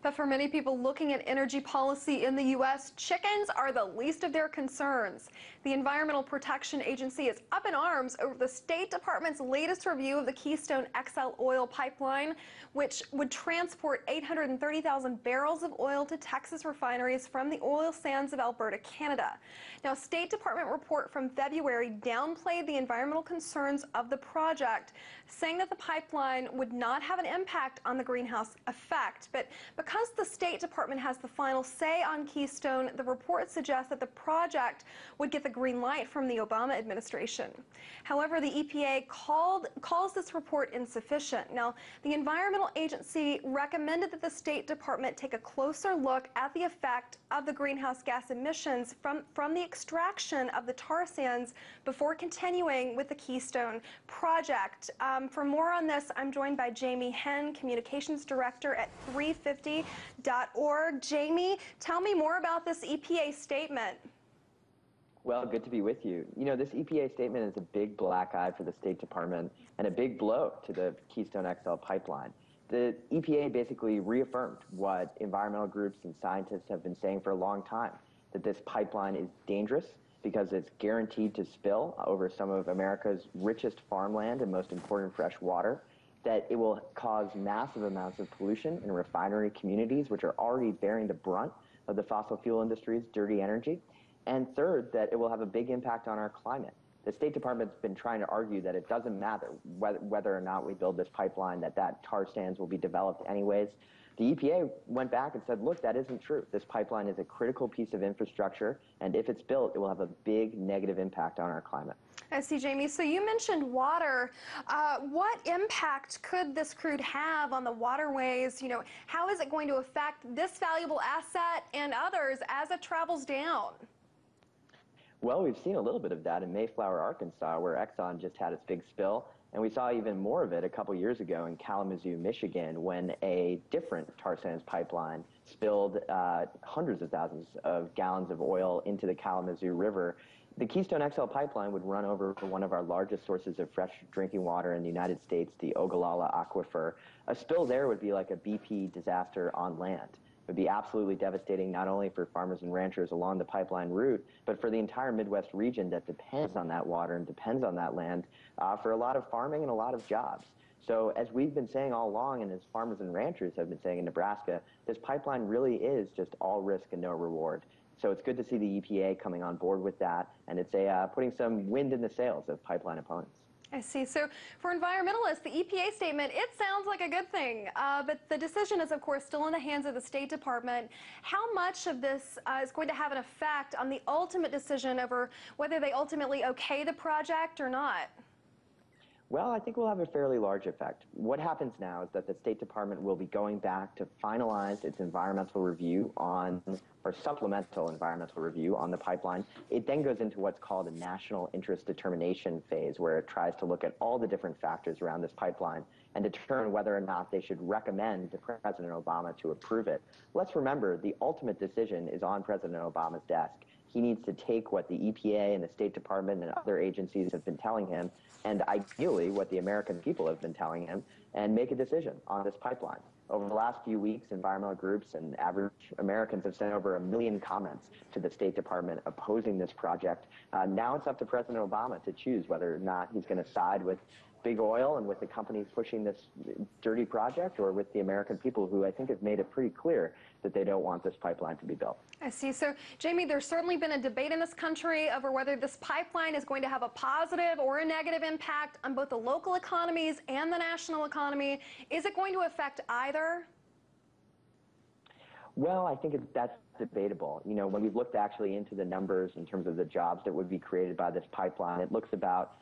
But for many people looking at energy policy in the U.S., chickens are the least of their concerns. The Environmental Protection Agency is up in arms over the State Department's latest review of the Keystone XL oil pipeline, which would transport 830,000 barrels of oil to Texas refineries from the oil sands of Alberta, Canada. Now, a State Department report from February downplayed the environmental concerns of the project, saying that the pipeline would not have an impact on the greenhouse effect. But because the State Department has the final say on Keystone, the report suggests that the project would get the green light from the Obama administration. However, the EPA calls this report insufficient. Now, the Environmental Agency recommended that the State Department take a closer look at the effect of the greenhouse gas emissions from the extraction of the tar sands before continuing with the Keystone project. For more on this, I'm joined by Jamie Henn, Communications Director at 350.org. Jamie, tell me more about this EPA statement. Well, good to be with you. You know, this EPA statement is a big black eye for the State Department and a big blow to the Keystone XL pipeline. The EPA basically reaffirmed what environmental groups and scientists have been saying for a long time, that this pipeline is dangerous because it's guaranteed to spill over some of America's richest farmland and most important fresh water, that it will cause massive amounts of pollution in refinery communities, which are already bearing the brunt of the fossil fuel industry's dirty energy, and third, that it will have a big impact on our climate. The State Department's been trying to argue that it doesn't matter whether or not we build this pipeline, that tar sands will be developed anyways. The EPA went back and said, look, that isn't true. This pipeline is a critical piece of infrastructure, and if it's built, it will have a big negative impact on our climate. I see, Jamie. So you mentioned water. What impact could this crude have on the waterways? You know, how is it going to affect this valuable asset and others as it travels down? Well, we've seen a little bit of that in Mayflower, Arkansas, where Exxon just had its big spill. And we saw even more of it a couple years ago in Kalamazoo, Michigan, when a different tar sands pipeline spilled hundreds of thousands of gallons of oil into the Kalamazoo River. The Keystone XL pipeline would run over one of our largest sources of fresh drinking water in the United States, the Ogallala Aquifer. A spill there would be like a BP disaster on land. It would be absolutely devastating not only for farmers and ranchers along the pipeline route, but for the entire Midwest region that depends on that water and depends on that land for a lot of farming and a lot of jobs. So as we've been saying all along, and as farmers and ranchers have been saying in Nebraska, this pipeline really is just all risk and no reward. So it's good to see the EPA coming on board with that, and it's putting some wind in the sails of pipeline opponents. I see. So for environmentalists, the EPA statement, it sounds like a good thing, but the decision is, of course, still in the hands of the State Department. How much of this is going to have an effect on the ultimate decision over whether they ultimately okay the project or not? Well, I think we'll have a fairly large effect. What happens now is that the State Department will be going back to finalize its environmental review or supplemental environmental review on the pipeline. It then goes into what's called a national interest determination phase, where it tries to look at all the different factors around this pipeline and determine whether or not they should recommend to President Obama to approve it. Let's remember, the ultimate decision is on President Obama's desk. He needs to take what the EPA and the State Department and other agencies have been telling him, and ideally what the American people have been telling him, and make a decision on this pipeline. Over the last few weeks, environmental groups and average Americans have sent over 1 million comments to the State Department opposing this project. Now it's up to President Obama to choose whether or not he's going to side with big oil and with the companies pushing this dirty project, or with the American people, who I think have made it pretty clear that they don't want this pipeline to be built. I see. So, Jamie, there's certainly been a debate in this country over whether this pipeline is going to have a positive or a negative impact on both the local economies and the national economy. Is it going to affect either? Well, I think that's debatable. You know, when we've looked actually into the numbers in terms of the jobs that would be created by this pipeline, it looks about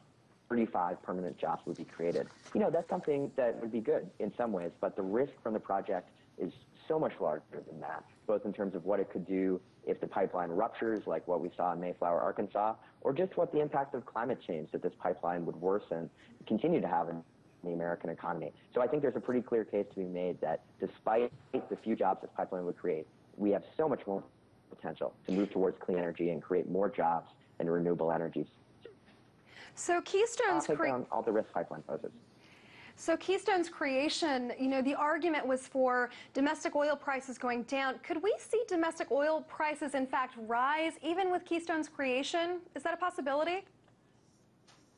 35 permanent jobs would be created. You know, that's something that would be good in some ways, but the risk from the project is so much larger than that, both in terms of what it could do if the pipeline ruptures, like what we saw in Mayflower, Arkansas, or just what the impact of climate change that this pipeline would worsen, continue to have in the American economy. So I think there's a pretty clear case to be made that despite the few jobs this pipeline would create, we have so much more potential to move towards clean energy and create more jobs in renewable energies. So Keystone's I'll take down all the risk pipeline poses. So Keystone's creation, the argument was for domestic oil prices going down. Could we see domestic oil prices, in fact, rise even with Keystone's creation? Is that a possibility?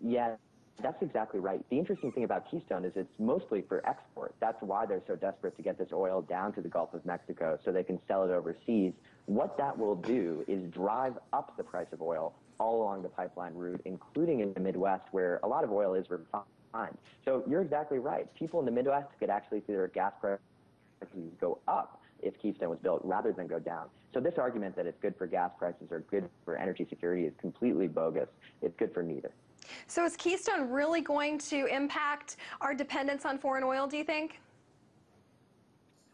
Yeah, that's exactly right. The interesting thing about Keystone is it's mostly for export. That's why they're so desperate to get this oil down to the Gulf of Mexico so they can sell it overseas. What that will do is drive up the price of oil all along the pipeline route, including in the Midwest, where a lot of oil is refined. So you're exactly right. People in the Midwest could actually see their gas prices go up if Keystone was built rather than go down. So this argument that it's good for gas prices or good for energy security is completely bogus. It's good for neither. So is Keystone really going to impact our dependence on foreign oil, do you think?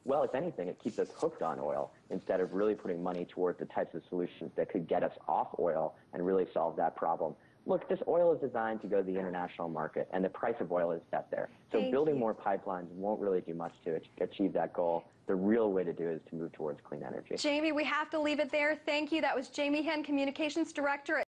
Well, if anything, it keeps us hooked on oil instead of really putting money towards the types of solutions that could get us off oil and really solve that problem. Look, this oil is designed to go to the international market, and the price of oil is set there. So building more pipelines won't really do much to achieve that goal. The real way to do it is to move towards clean energy. Jamie, we have to leave it there. Thank you. That was Jamie Henn, Communications Director at